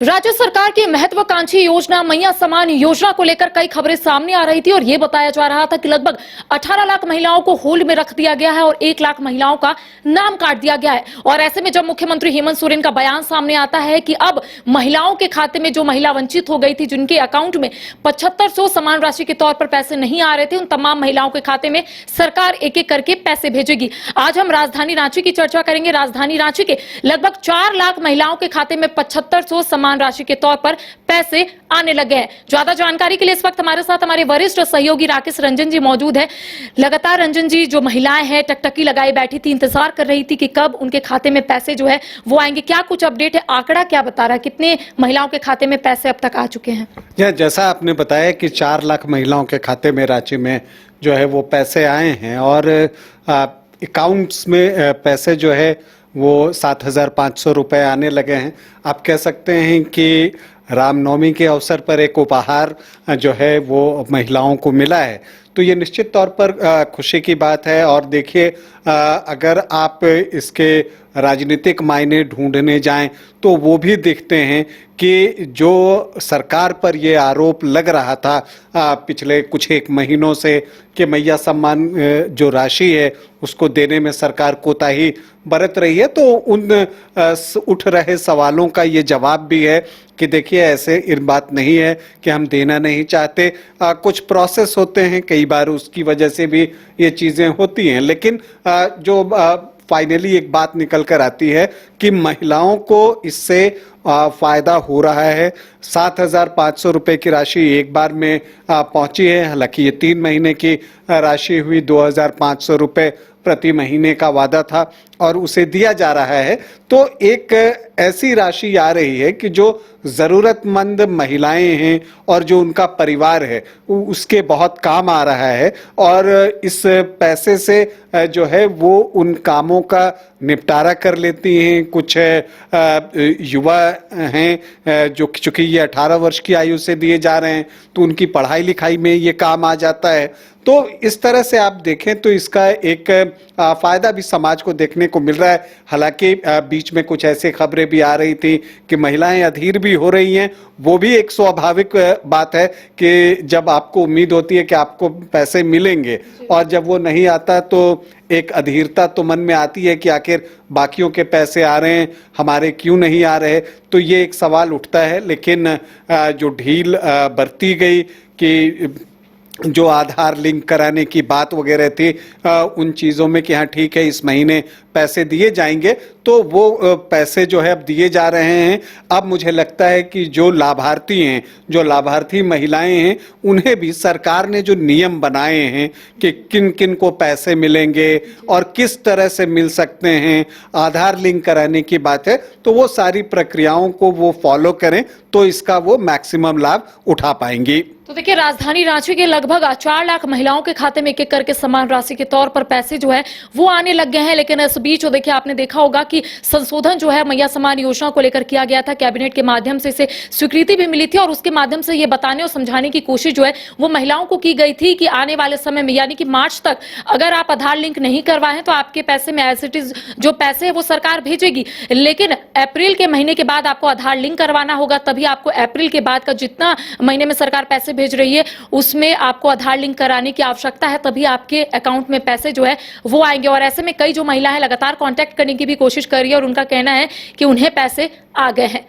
राज्य सरकार की महत्वाकांक्षी योजना मैया सम्मान योजना को लेकर कई खबरें सामने आ रही थी और ये बताया जा रहा था कि लगभग 18 लाख महिलाओं को होल्ड में रख दिया गया है और 1 लाख महिलाओं का नाम काट दिया गया है। और ऐसे में जब मुख्यमंत्री हेमंत सोरेन का बयान सामने आता है कि अब महिलाओं के खाते में जो महिला वंचित हो गई थी, जिनके अकाउंट में 7500 सम्मान राशि के तौर पर पैसे नहीं आ रहे थे, उन तमाम महिलाओं के खाते में सरकार एक एक करके पैसे भेजेगी। आज हम राजधानी रांची की चर्चा करेंगे। राजधानी रांची के लगभग 4 लाख महिलाओं के खाते में 7500 सम्मान राशि के तौर पर पैसे आने लगे हैं। ज्यादा जानकारी के लिए इस वक्त हमारे साथ हमारे वरिष्ठ सहयोगी राकेश रंजन जी मौजूद हैं। लगातार रंजन जी, जो महिलाएं हैं टकटकी लगाई बैठी थी, इंतजार कर रही थी कि कब उनके खाते में पैसे जो है वो आएंगे, क्या कुछ अपडेट है? आंकड़ा क्या बता रहा है, कितने महिलाओं के खाते में पैसे अब तक आ चुके हैं? जैसा आपने बताया कि 4 लाख महिलाओं के खाते में रांची में जो है वो पैसे आए हैं और अकाउंट्स में पैसे जो है वो 7,500 रुपये आने लगे हैं। आप कह सकते हैं कि रामनवमी के अवसर पर एक उपहार जो है वो महिलाओं को मिला है, तो ये निश्चित तौर पर खुशी की बात है। और देखिए, अगर आप इसके राजनीतिक मायने ढूंढने जाएं तो वो भी दिखते हैं कि जो सरकार पर ये आरोप लग रहा था पिछले कुछ एक महीनों से कि मैया सम्मान जो राशि है उसको देने में सरकार कोताही बरत रही है, तो उन उठ रहे सवालों का ये जवाब भी है कि देखिए, ऐसे इन बात नहीं है कि हम देना नहीं चाहते। कुछ प्रोसेस होते हैं, कई बार उसकी वजह से भी ये चीज़ें होती हैं, लेकिन जो फाइनली एक बात निकल कर आती है कि महिलाओं को इससे फायदा हो रहा है। 7,500 रुपये की राशि एक बार में पहुंची है। हालांकि ये 3 महीने की राशि हुई, 2,500 रुपये प्रति महीने का वादा था और उसे दिया जा रहा है। तो एक ऐसी राशि आ रही है कि जो ज़रूरतमंद महिलाएं हैं और जो उनका परिवार है उसके बहुत काम आ रहा है। और इस पैसे से जो है वो उन कामों का निपटारा कर लेती हैं। कुछ युवा हैं जो चूंकि ये 18 वर्ष की आयु से दिए जा रहे हैं तो उनकी पढ़ाई लिखाई में ये काम आ जाता है। तो इस तरह से आप देखें तो इसका एक फायदा भी समाज को देखने को मिल रहा है। हालांकि बीच में कुछ ऐसी खबरें भी आ रही थी कि महिलाएं अधीर भी हो रही हैं। वो भी एक स्वाभाविक बात है कि जब आपको उम्मीद होती है कि आपको पैसे मिलेंगे और जब वो नहीं आता तो एक अधीरता तो मन में आती है कि आखिर बाकियों के पैसे आ रहे हैं, हमारे क्यों नहीं आ रहे। तो ये एक सवाल उठता है। लेकिन जो ढील बरती गई कि जो आधार लिंक कराने की बात वगैरह थी उन चीज़ों में कि हाँ ठीक है, इस महीने पैसे दिए जाएंगे, तो वो पैसे जो है अब दिए जा रहे हैं। अब मुझे लगता है कि जो लाभार्थी हैं, जो लाभार्थी महिलाएं हैं, उन्हें भी सरकार ने जो नियम बनाए हैं कि किन किन को पैसे मिलेंगे और किस तरह से मिल सकते हैं, आधार लिंक कराने की बात है, तो वो सारी प्रक्रियाओं को वो फॉलो करें तो इसका वो मैक्सिमम लाभ उठा पाएंगी। तो देखिए, राजधानी रांची के लगभग 4 लाख महिलाओं के खाते में एक एक करके समान राशि के तौर पर पैसे जो है वो आने लग गए हैं। लेकिन इस बीच देखिए, आपने देखा होगा कि संशोधन जो है मैया सम्मान योजना को लेकर किया गया था। कैबिनेट के माध्यम से इसे स्वीकृति भी मिली थी और उसके माध्यम से ये बताने और समझाने की कोशिश जो है वो महिलाओं को की गई थी कि आने वाले समय में यानी कि मार्च तक अगर आप आधार लिंक नहीं करवाएं तो आपके पैसे में एज इट इज जो पैसे है वो सरकार भेजेगी। लेकिन अप्रैल के महीने के बाद आपको आधार लिंक करवाना होगा, तभी आपको अप्रैल के बाद का जितना महीने में सरकार पैसे भेज रही है उसमें आपको आधार लिंक कराने की आवश्यकता है, तभी आपके अकाउंट में पैसे जो है वो आएंगे। और ऐसे में कई जो महिला है लगातार कांटेक्ट करने की भी कोशिश कर रही है और उनका कहना है कि उन्हें पैसे आ गए हैं।